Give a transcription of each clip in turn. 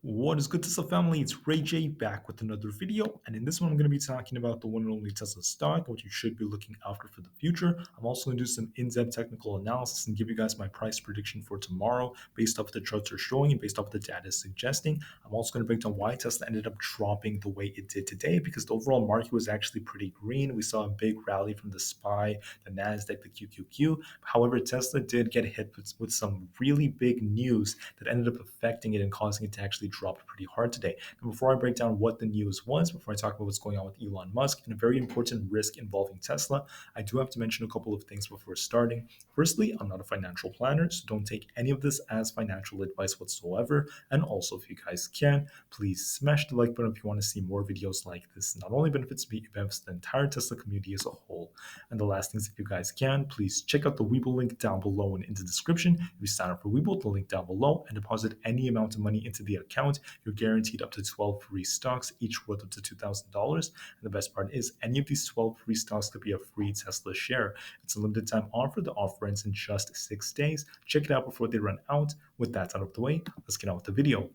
What is good, Tesla family? It's Ray J back with another video, and in this one I'm going to be talking about the one and only Tesla stock, what you should be looking after for the future. I'm also going to do some in-depth technical analysis and give you guys my price prediction for tomorrow based off the charts are showing and based off the data is suggesting. I'm also going to break down why Tesla ended up dropping the way it did today because the overall market was actually pretty green. We saw a big rally from the SPY, the Nasdaq, the QQQ. However, Tesla did get hit with some really big news that ended up affecting it and causing it to actually dropped pretty hard today. And before I break down what the news was, before I talk about what's going on with Elon Musk and a very important risk involving Tesla, I do have to mention a couple of things before starting. Firstly, I'm not a financial planner, so don't take any of this as financial advice whatsoever. And also, if you guys can, please smash the like button if you want to see more videos like this. Not only benefits me, it benefits the entire Tesla community as a whole. And the last thing is, if you guys can, please check out the Webull link down below and in the description. If you sign up for Webull, the link down below, and deposit any amount of money into the account, you're guaranteed up to 12 free stocks, each worth up to $2,000. And the best part is, any of these 12 free stocks could be a free Tesla share. It's a limited time offer. The offer ends in just 6 days. Check it out before they run out. With that out of the way, let's get on with the video.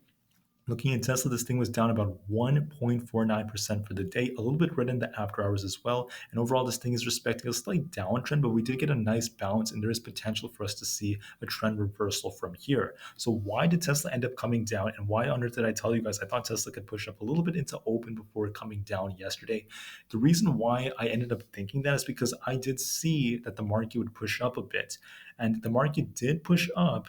Looking at Tesla, this thing was down about 1.49% for the day, a little bit red in the after hours as well. And overall, this thing is respecting a slight downtrend, but we did get a nice bounce, and there is potential for us to see a trend reversal from here. So why did Tesla end up coming down, and why on earth did I tell you guys I thought Tesla could push up a little bit into open before coming down yesterday? The reason why I ended up thinking that is because I did see that the market would push up a bit, and the market did push up.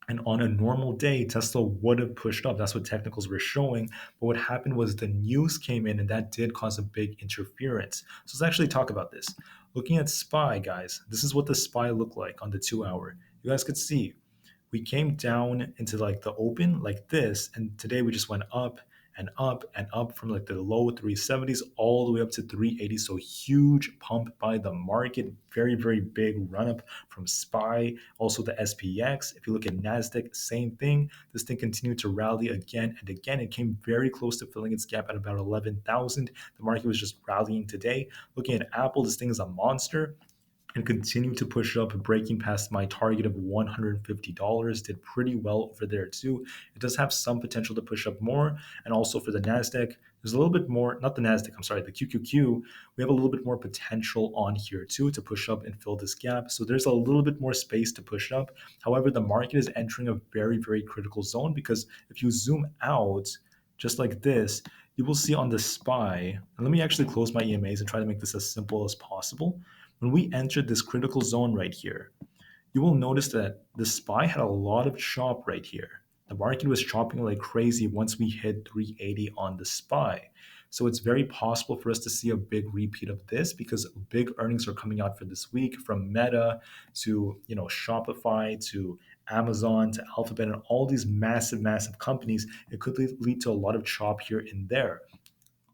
And on a normal day, Tesla would have pushed up. That's what technicals were showing. But what happened was the news came in, and that did cause a big interference. So let's actually talk about this. Looking at SPY, guys, this is what the SPY looked like on the 2 hour. You guys could see we came down into like the open like this, and today we just went up and up and up from like the low 370s all the way up to 380. So huge pump by the market, very very big run up from SPY. Also the SPX, if you look at Nasdaq, same thing. This thing continued to rally again and again. It came very close to filling its gap at about 11,000. The market was just rallying today. Looking at Apple, this thing is a monster and continue to push up, breaking past my target of $150. Did pretty well over there too. It does have some potential to push up more. And also for the NASDAQ, there's a little bit more, not the NASDAQ, I'm sorry, the QQQ, we have a little bit more potential on here too to push up and fill this gap. So there's a little bit more space to push up. However, the market is entering a very, very critical zone because if you zoom out, just like this, you will see on the SPY, and let me actually close my EMAs and try to make this as simple as possible. When we entered this critical zone right here, you will notice that the SPY had a lot of chop right here. The market was chopping like crazy once we hit 380 on the SPY. So it's very possible for us to see a big repeat of this because big earnings are coming out for this week, from Meta to Shopify to Amazon to Alphabet and all these massive, massive companies. It could lead to a lot of chop here and there.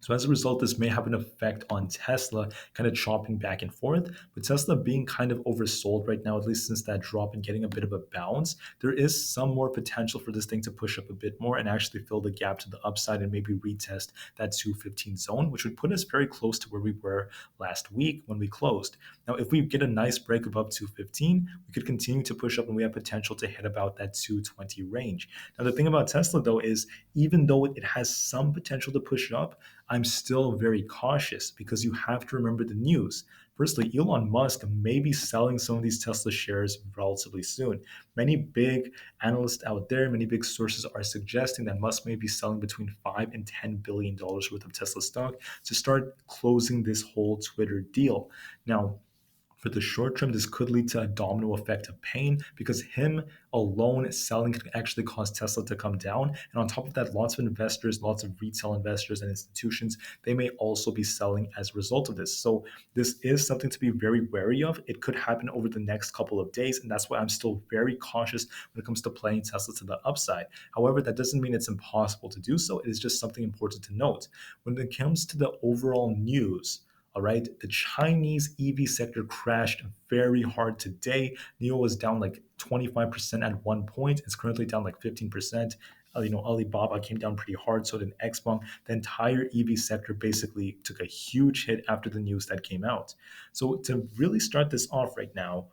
So as a result, this may have an effect on Tesla, kind of chopping back and forth. But Tesla being kind of oversold right now, at least since that drop and getting a bit of a bounce, there is some more potential for this thing to push up a bit more and actually fill the gap to the upside and maybe retest that 215 zone, which would put us very close to where we were last week when we closed. Now, if we get a nice break above 215, we could continue to push up and we have potential to hit about that 220 range. Now, the thing about Tesla, though, is even though it has some potential to push up, I'm still very cautious because you have to remember the news. Firstly, Elon Musk may be selling some of these Tesla shares relatively soon. Many big analysts out there, many big sources are suggesting that Musk may be selling between $5 and $10 billion worth of Tesla stock to start closing this whole Twitter deal. Now, for the short term, this could lead to a domino effect of pain because him alone selling could actually cause Tesla to come down. And on top of that, lots of investors, lots of retail investors and institutions, they may also be selling as a result of this. So this is something to be very wary of. It could happen over the next couple of days. And that's why I'm still very cautious when it comes to playing Tesla to the upside. However, that doesn't mean it's impossible to do so. It is just something important to note. When it comes to the overall news, all right, the Chinese EV sector crashed very hard today. NIO was down like 25% at one point. It's currently down like 15%. Alibaba came down pretty hard, so did XBOM. The entire EV sector basically took a huge hit after the news that came out. So to really start this off right now,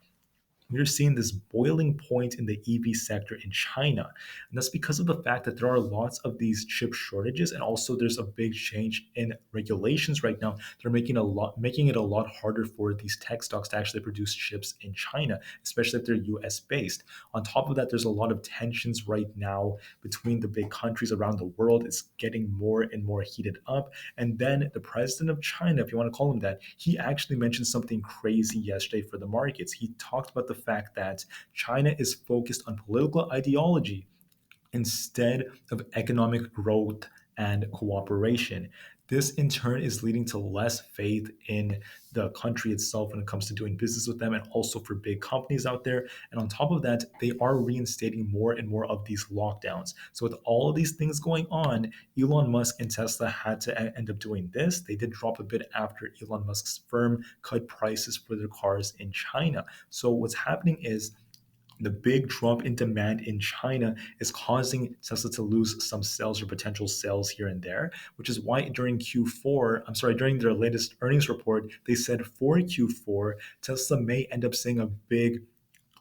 we're seeing this boiling point in the EV sector in China. And that's because of the fact that there are lots of these chip shortages, and also there's a big change in regulations right now. They're making it a lot harder for these tech stocks to actually produce chips in China, especially if they're US based. On top of that, there's a lot of tensions right now between the big countries around the world. It's getting more and more heated up. And then the president of China, if you want to call him that, he actually mentioned something crazy yesterday for the markets. He talked about the fact that China is focused on political ideology instead of economic growth and cooperation. This in turn is leading to less faith in the country itself when it comes to doing business with them, and also for big companies out there. And on top of that, they are reinstating more and more of these lockdowns. So, with all of these things going on, Elon Musk and Tesla had to end up doing this. They did drop a bit after Elon Musk's firm cut prices for their cars in China. So, what's happening is the big drop in demand in China is causing Tesla to lose some sales or potential sales here and there, which is why during their latest earnings report, they said for Q4, Tesla may end up seeing a big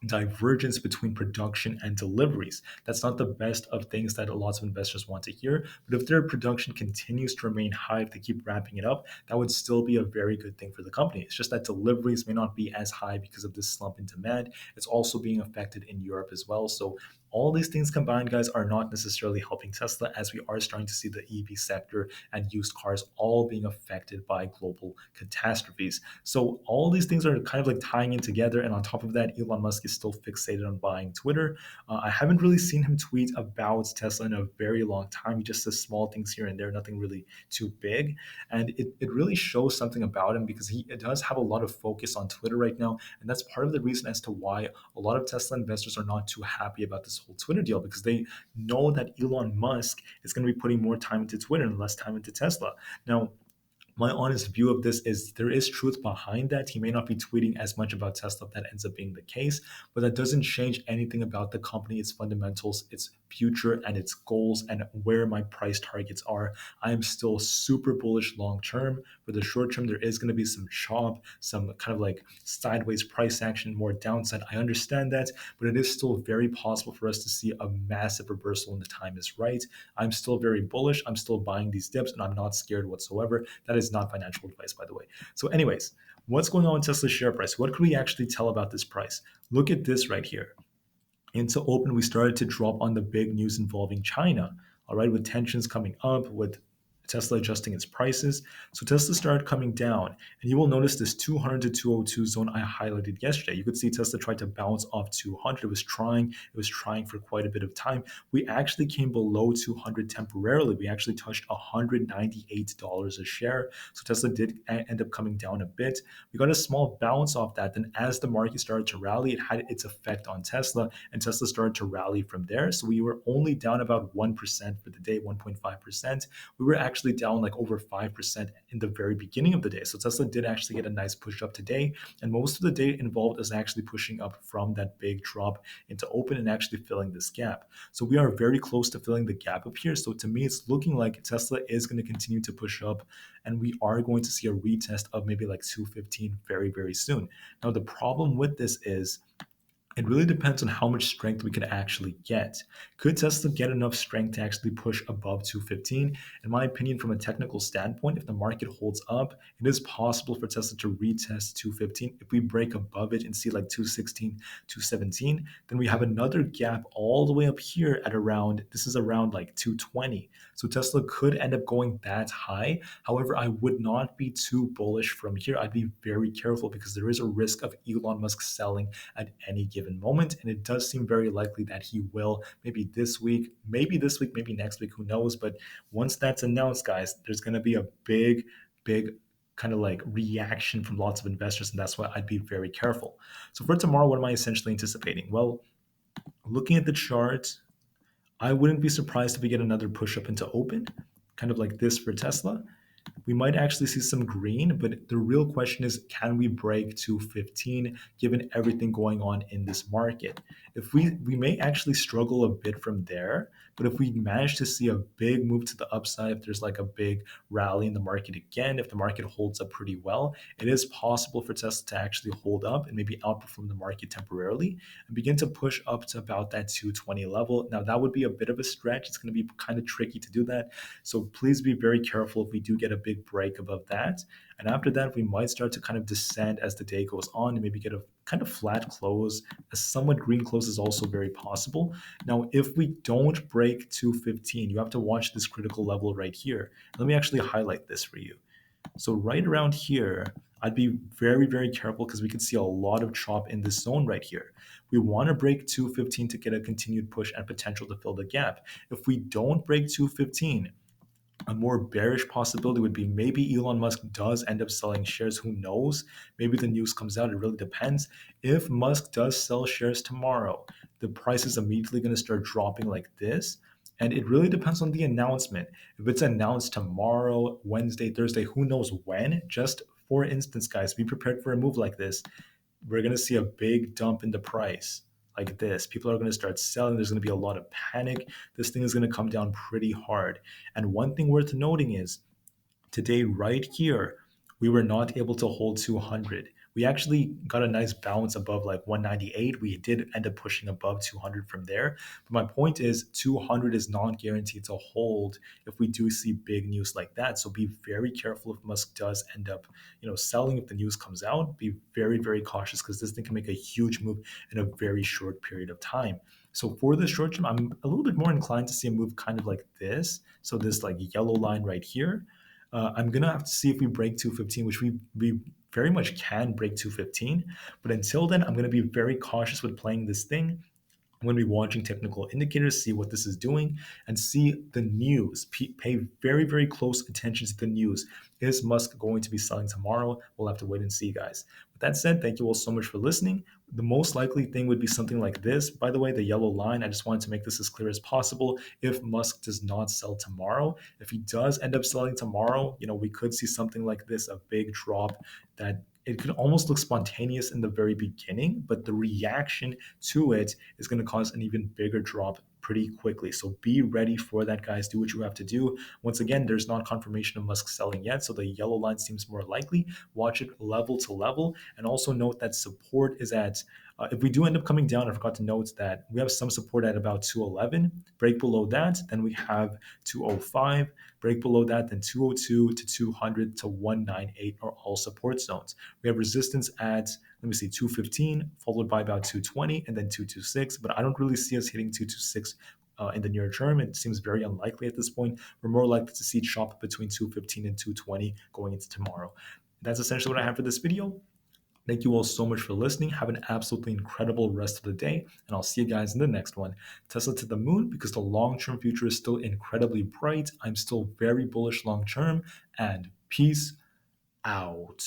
divergence between production and deliveries. That's not the best of things that lots of investors want to hear. But if their production continues to remain high, if they keep ramping it up, that would still be a very good thing for the company. It's just that deliveries may not be as high because of this slump in demand. It's also being affected in Europe as well. So all these things combined, guys, are not necessarily helping Tesla, as we are starting to see the EV sector and used cars all being affected by global catastrophes. So all these things are kind of like tying in together. And on top of that, Elon Musk is still fixated on buying Twitter. I haven't really seen him tweet about Tesla in a very long time. He just says small things here and there, nothing really too big. And it really shows something about him, because he does have a lot of focus on Twitter right now. And that's part of the reason as to why a lot of Tesla investors are not too happy about this whole Twitter deal, because they know that Elon Musk is going to be putting more time into Twitter and less time into Tesla. Now, my honest view of this is there is truth behind that. He may not be tweeting as much about Tesla if that ends up being the case, but that doesn't change anything about the company, its fundamentals, its future, and its goals, and where my price targets are. I am still super bullish long term. For the short term, there is going to be some chop, some kind of like sideways price action, more downside. I understand that, but it is still very possible for us to see a massive reversal when the time is right. I'm still very bullish. I'm still buying these dips, and I'm not scared whatsoever. That is not financial advice, by the way. So, anyways, what's going on with Tesla's share price? What could we actually tell about this price? Look at this right here. Into open, we started to drop on the big news involving China. All right, with tensions coming up, with Tesla adjusting its prices. So Tesla started coming down, and you will notice this 200 to 202 zone I highlighted yesterday. You could see Tesla tried to bounce off 200. It was trying for quite a bit of time. We actually came below 200 temporarily. We actually touched $198 a share. So Tesla did end up coming down a bit. We got a small bounce off that. Then as the market started to rally, it had its effect on Tesla, and Tesla started to rally from there. So we were only down about 1% for the day, 1.5%. We were actually down like over 5% in the very beginning of the day. So Tesla did actually get a nice push up today. And most of the day involved is actually pushing up from that big drop into open and actually filling this gap. So we are very close to filling the gap up here. So to me, it's looking like Tesla is going to continue to push up, and we are going to see a retest of maybe like 215 very, very soon. Now, the problem with this is it really depends on how much strength we could actually get. Could Tesla get enough strength to actually push above 215? In my opinion, from a technical standpoint, if the market holds up, it is possible for Tesla to retest 215. If we break above it and see like 216, 217, then we have another gap all the way up here at around, this is around like 220. So Tesla could end up going that high. However, I would not be too bullish from here. I'd be very careful, because there is a risk of Elon Musk selling at any given moment. And it does seem very likely that he will, maybe this week, maybe next week, who knows. But once that's announced, guys, there's going to be a big, big kind of like reaction from lots of investors. And that's why I'd be very careful. So for tomorrow, what am I essentially anticipating? Well, looking at the chart, I wouldn't be surprised if we get another push up into open, kind of like this for Tesla. We might actually see some green, but the real question is, can we break 215 given everything going on in this market? If we may actually struggle a bit from there, but if we manage to see a big move to the upside, if there's like a big rally in the market again, if the market holds up pretty well, it is possible for Tesla to actually hold up and maybe outperform the market temporarily and begin to push up to about that 220 level. Now, that would be a bit of a stretch. It's going to be kind of tricky to do that. So please be very careful if we do get a big break above that. And after that, we might start to kind of descend as the day goes on and maybe get a kind of flat close. A somewhat green close is also very possible. Now, if we don't break 215, you have to watch this critical level right here. Let me actually highlight this for you. So right around here, I'd be very, very careful because we could see a lot of chop in this zone right here. We want to break 215 to get a continued push and potential to fill the gap. If we don't break 215, a more bearish possibility would be maybe Elon Musk does end up selling shares. Who knows? Maybe the news comes out. It really depends. If Musk does sell shares tomorrow, the price is immediately going to start dropping like this. And it really depends on the announcement. If it's announced tomorrow, Wednesday, Thursday, who knows when, just for instance, guys, be prepared for a move like this. We're going to see a big dump in the price like this. People are going to start selling. There's going to be a lot of panic. This thing is going to come down pretty hard. And one thing worth noting is today, right here, we were not able to hold 200. We actually got a nice bounce above like 198. We did end up pushing above 200 from there. But my point is 200 is not guaranteed to hold if we do see big news like that. So be very careful if Musk does end up, selling if the news comes out. Be very, very cautious because this thing can make a huge move in a very short period of time. So for the short term, I'm a little bit more inclined to see a move kind of like this. So this like yellow line right here. I'm gonna have to see if we break 215, which we very much can break 215. But until then, I'm gonna be very cautious with playing this thing. I'm going to be watching technical indicators, see what this is doing, and see the news. Pay very, very close attention to the news. Is Musk going to be selling tomorrow? We'll have to wait and see, guys. With that said, thank you all so much for listening. The most likely thing would be something like this. By the way, the yellow line, I just wanted to make this as clear as possible. If Musk does not sell tomorrow, if he does end up selling tomorrow, we could see something like this, a big drop that it could almost look spontaneous in the very beginning, but the reaction to it is going to cause an even bigger drop pretty quickly. So be ready for that, guys. Do what you have to do. Once again, there's not confirmation of Musk selling yet, so the yellow line seems more likely. Watch it level to level, and also note that support is at. If we do end up coming down, I forgot to note that we have some support at about 211. Break below that, then we have 205. Break below that, then 202 to 200 to 198 are all support zones. We have resistance at, let me see, 215, followed by about 220, and then 226. But I don't really see us hitting 226 in the near term. It seems very unlikely at this point. We're more likely to see chop between 215 and 220 going into tomorrow. That's essentially what I have for this video. Thank you all so much for listening. Have an absolutely incredible rest of the day, and I'll see you guys in the next one. Tesla to the moon because the long-term future is still incredibly bright. I'm still very bullish long-term, and peace out.